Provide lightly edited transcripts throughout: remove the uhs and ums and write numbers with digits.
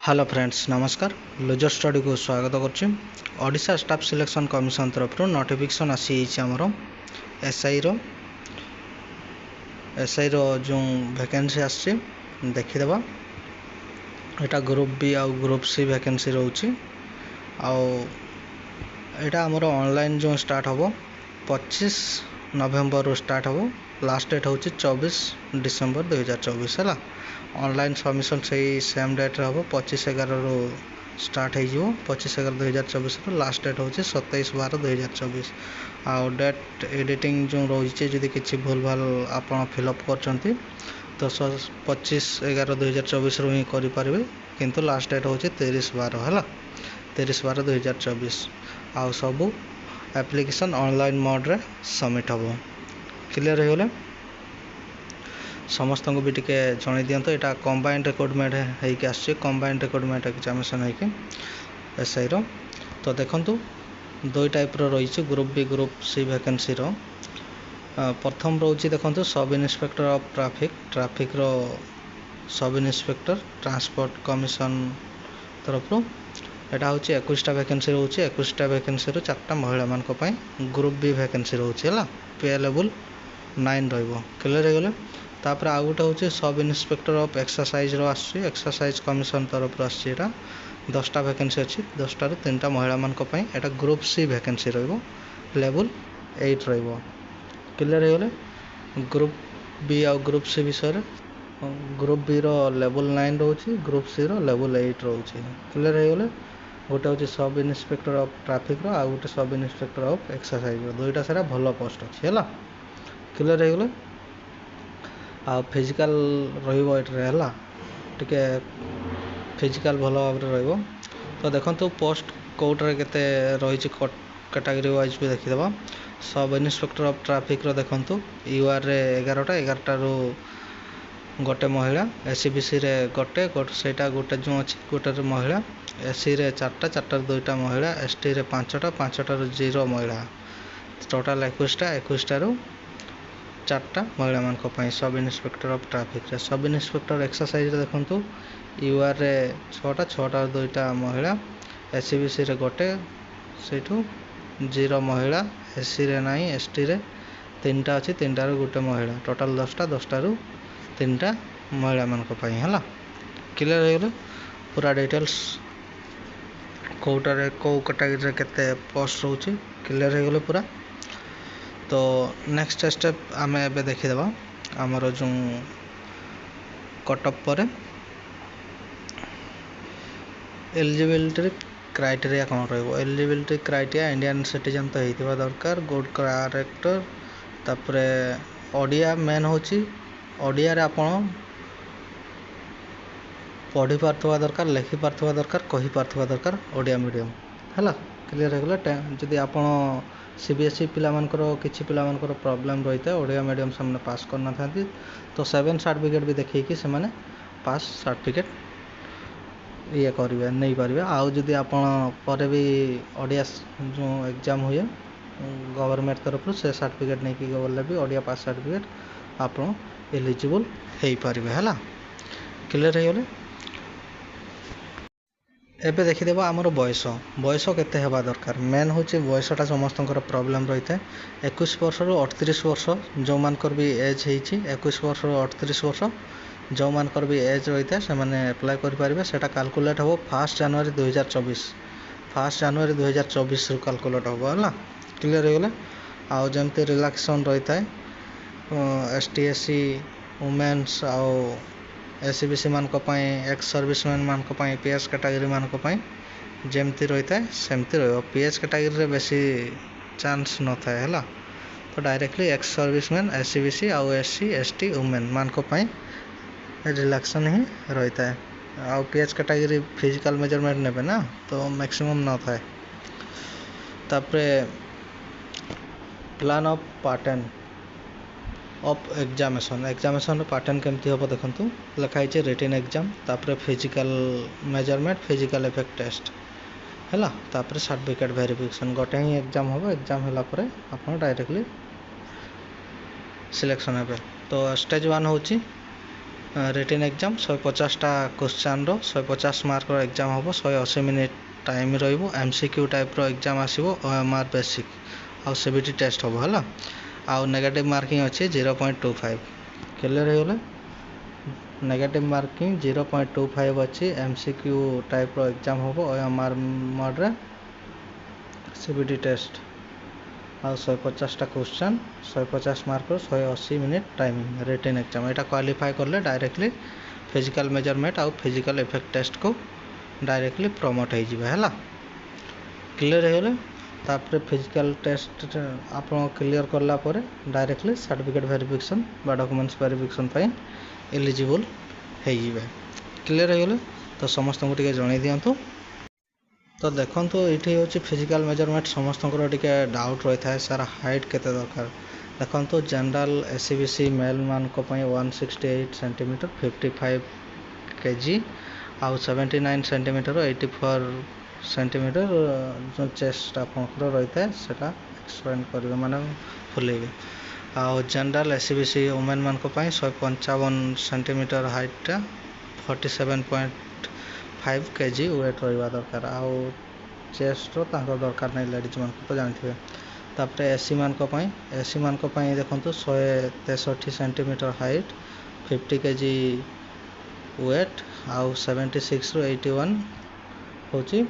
Hello friends नमस्कार loser study को स्वागत करछि। ओडिशा स्टाफ सिलेक्शन कमिशन तरफ नोटिफिकेशन आसी आमर एसआई रो जो वैकेंसी आसी देखीदेवा। एटा ग्रुप बी आउ ग्रुप सी वैकेंसी रोची एटा आमर ऑनलाइन जो स्टार्ट होबो 25 नवेम्बर रो स्टार्ट होबो। लास्ट डेट होची 24 डिसेम्बर 2024 है। ऑनलाइन सबमिशन से सेम डेट रे हम 25/11 रो स्टार्ट हो 25/11/2024 रो लास्ट डेट होची 27/12/2024। आउ डेट एडिटिंग जो रही जदि किसी भूल भाल आपन फिलअप करचंती तो 25/11/2024 रो ही करि परिबे, किंतु लास्ट डेट होची 23/12 है 23/12/2024। आउ सब एप्लिकेशन ऑनलाइन मोड रे सबमिट हो। क्लियर हो गले समस्त को भी टिके जन दिंतु। यहाँ कंबाइंड रिक्रुटमेंट होके आस कंबाइंड रिक्रुटमेंट एग्जामिनेशन होके एसआई रो। तो देखो दो टाइप रही group B group C vacancy रो। प्रथम रोचे देखो sub inspector of traffic row sub inspector transport commission तरफ यहाँ हूँ 21टा वैकेंसी रोचे। 21टा वैकेंसी 4टा महिला मान ग्रुप बी वैकेंसी रोचे है पे लेवल 9 रो। क्लियर हो गले तापर आउ गोटे हूँ सब इन्स्पेक्टर ऑफ एक्सरसाइज रो आसी एक्सरसाइज कमिशन तरफ आसी 10टा वैकेंसी अच्छी 10टा 3टा महिला मान यहाँ ग्रुप सी वैकेंसी लेवल 8 रो। क्लियर हो गले ग्रुप बी आउ ग्रुप सी विषय ग्रुप बी रो लेवल 9 रोचे ग्रुप सी रो लेवल 8 रोचे। क्लियर हो गले गोटे हूँ सब इन्स्पेक्टर ऑफ ट्रैफिक रो आउ गोटे सब इन्स्पेक्टर ऑफ एक्सरसाइज रो दुईटा सारा भल पोस्ट अच्छी है। क्लियर हो गले आ फिजिकल रहा टिके फिजिकल भल भाव रो। तो देखो पोस्ट कोर्टे केते रही कैटेगरी वाइज भी देखीदे। सब इन्स्पेक्टर ऑफ ट्रैफिक रो देखो यूआर रे 11टा रो गोटे महिला एससीबीसी रे गोटे सेटा गोटे जो अच्छी गोटे महिला एससी रे 4टा 2टा महिला एसटी रे 5टा 0 महिला टोटाल 21टा रो 4टा महिला मान सब इन्स्पेक्टर ऑफ ट्रैफिक रे। सब इन्स्पेक्टर एक्सरसाइज देखो यूआर रे 6टा 2टा महिला एससीबीसी रे गोटे सेठू 0 महिला एससी रे नहीं एसटी रे 3टा अच्छी 3टा रो गोटे महिला टोटाल 10टा 3टा महिला मान है। क्लियर हो गले पूरा डिटेल्स कौटारे कौ कैटेगरी केते पोस्ट रोचे क्लियर हो गले पूरा। तो नेक्स्ट स्टेप आम ए देखीदे आमर जो कटअप पर एलिजिबिलिटी क्राइटेरिया कौन रही। एलिजिबिलिटी क्राइटेरिया इंडियन सिटीजन तो होता दरकार गुड कैरेक्टर तापर ओडिया मेन हूँ ओडिया रे आपण पढ़ी पार्थुवा दरकार लिखि पार्थुवा दरकार कहि पार्थुवा दरकार ओडिया मीडियम है। क्लियर हो गला जदि आपण सीबीएसई पिला मानकर किछि पिला मानकर प्रॉब्लम रही है ओडिया मीडियम से पास करना था तो 7 सर्टिफिकेट भी देखिए से माने पास सर्टिफिकेट ये करेंगे नहीं पारे। आउ जदि आपण पर भी ओडिया जो एग्जाम हुए गवर्नमेंट तरफ से सर्टिफिकेट नहीं कि गले भी ओडिया पास सर्टिफिकेट आपण एलिजिबल हो पारे है। क्लियर हो गले एबे देखीदेव आमर बयस केते हेबा दरकार। मेन हूँ बयसटा समस्त प्रॉब्लम रही है 21 वर्ष रु 38 वर्ष जो मानकर भी एज हो 21 वर्ष रु 38 वर्ष जो मानकर भी एज रही है से मैंने अप्लाई करेंगे। सेटा कैलकुलेट हो 1 जनवरी 2024 1 जनवरी 2024 रु कैलकुलेट हो है। क्लियर हो गले आउ जमती रिलैक्सेशन रही है एसटीएससी वुमेन्स आउ एससीबीसी मान एक्स सर्विसमैन मान पीएस कैटेगरी मान जमती रही है सेमती रही। पीएस कैटेगरी बेसी चांस न था है तो डायरेक्टली एक्स सर्विसमैन एससीबीसी आउ एससी एसटी वुमेन मान रिलैक्सेशन ही रही है। आउ पीएस कैटेगरी फिजिकल मेजरमेंट ने ना तो मैक्सिमम न था। तापरे plan of pattern of examination pattern केमती हम देखो लिखाई रिटन एग्जाम तापर physical measurement physical effect test है तापर सर्टिफिकेट वेरिफिकेशन गोटे ही एग्जाम हम एग्जाम होला परे आपण डायरेक्टली सिलेक्शन हे। तो स्टेज 1 हूँ रिटन एग्जाम 150टा क्वेश्चन 150 मार्क एग्जाम हम 180 minute time MCQ type exam आसो OMR बेसिक आउ सीबीटी टेस्ट हम है आउ नेगेटिव मार्किंग अच्छे 0.25 क्लियर हो नेगेटिव मार्किंग 0.25 अच्छी MCQ टाइप एग्जाम हम OMR मोड सीबीटी टेस्ट आउ 150टा question 150 mark 180 minute timing written exam यहाँ क्वालिफाई करले डायरेक्टली फिजिकल मेजरमेंट आउ फिजिकल इफेक्ट टेस्ट को डायरेक्टली प्रमोट है क्लियर हो तापर फिजिकल टेस्ट आप क्लियर कला डायरेक्टली सर्टिफिकेट वेरिफिकेशन बा डॉक्यूमेंट्स वेरिफिकेशन एलिजिबल हो क्लियर हो तो समस्त को जन दिंतु तो देखो ये हूँ फिजिकल मेजरमेंट समस्त डाउट रही है सारा हाइट केते दरकार देखो जनरल SCBC मेल मान 168 सेंटीमीटर 55 kg आउ 79 सेंटीमीटर 84 सेंटीमीटर जो चेस्ट आप रही है सेटा एक्सपेंड करेंगे माने फुलेबे आउ जनरल SCBC वुमेन मान 155 सेंटीमीटर हाइटा 47.5 kg वेट रहा दरकार आउ चेस्ट दरकार नहीं लेडीज मान तो जानते तापर SC मान देखो 163 सेंटीमीटर हाइट 50 kg वेट आउ 76 ରୁ 81 होची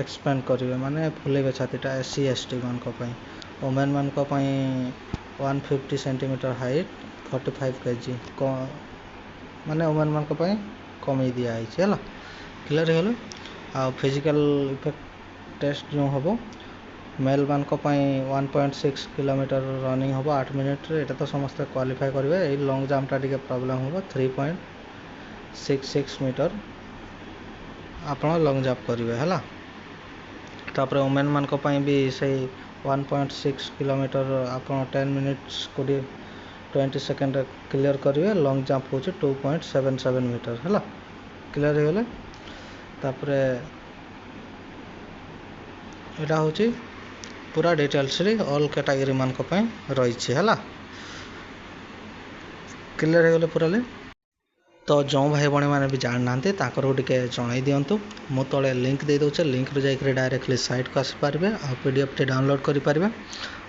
एक्सपेंड करेंगे माने फुलेबे छातीटा SC ST मान वुमेन मान 150 सेंटीमीटर हाइट 45 kg माने वुमेन मान कमी दिखाई है क्लियर हो आ फिजिकल इफेक्ट टेस्ट जो हम मेल मान 1.6 किलोमीटर रनिंग हम 8 मिनट ये तो समस्त क्वालिफाई करेंगे ये लॉन्ग जंपटा टी प्रॉब्लम हम 3.66 मीटर आप लॉन्ग जंप करेंगे है तापर वुमेन मान भी से 1.6 किलोमीटर आप 10 मिनिट्स 20 सेकेंड क्लियर करेंगे लॉन्ग जंप हो 2.77 मीटर है क्लियर हो तापर यहाँ हूँ पूरा डिटेल्स ऑल कैटेगरी मान रही है क्लियर हो पूरा तो जो भाई भाई मैंने भी जान ना टे जन दिंतु मु तले लिंक दे दूचे लिंक रू जाकर डायरेक्टली साइट को आसीपारे आ PDF टे डाउनलोड करेंगे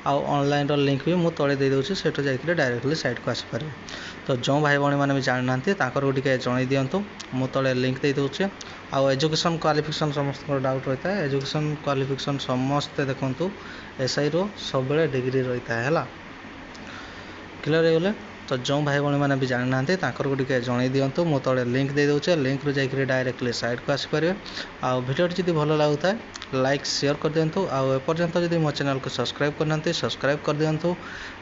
आउ ऑनलाइन लिंक भी मुझे तले दे दूसरी से जाकर डायरेक्टली साइट को आसीपारे तो जो भाई भाई मैंने भी जान ना टे जन दिंतु मु तले लिंक दे दूचे आउ एजुकेशन क्वालिफिकेशन समस्त डाउट रही है एजुकेशन क्वालिफिकेशन समस्ते देखु SI रो सब डिग्री रही है क्लियर हो तो जो भाई भाई मैंने भी जान ना टे जन दिंतु मु तले लिंक दे दूचे लिंक रू जाकर डायरेक्टली साइट को आसीपारे आउ वीडियो जब भल लगुता है लाइक शेयर कर दिंतु आउ एपर्यंत जब मो चैनल को सब्सक्राइब करना सब्सक्राइब कर दिंतु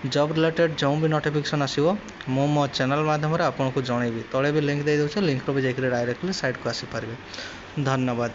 जॉब रिलेटेड जो भी नोटिफिकेशन आसो मो चैनल माध्यम आपको जनइबी तले भी लिंक दे दूचे लिंक रू भी जाकर डायरेक्टली साइट को आसीपारे धन्यवाद।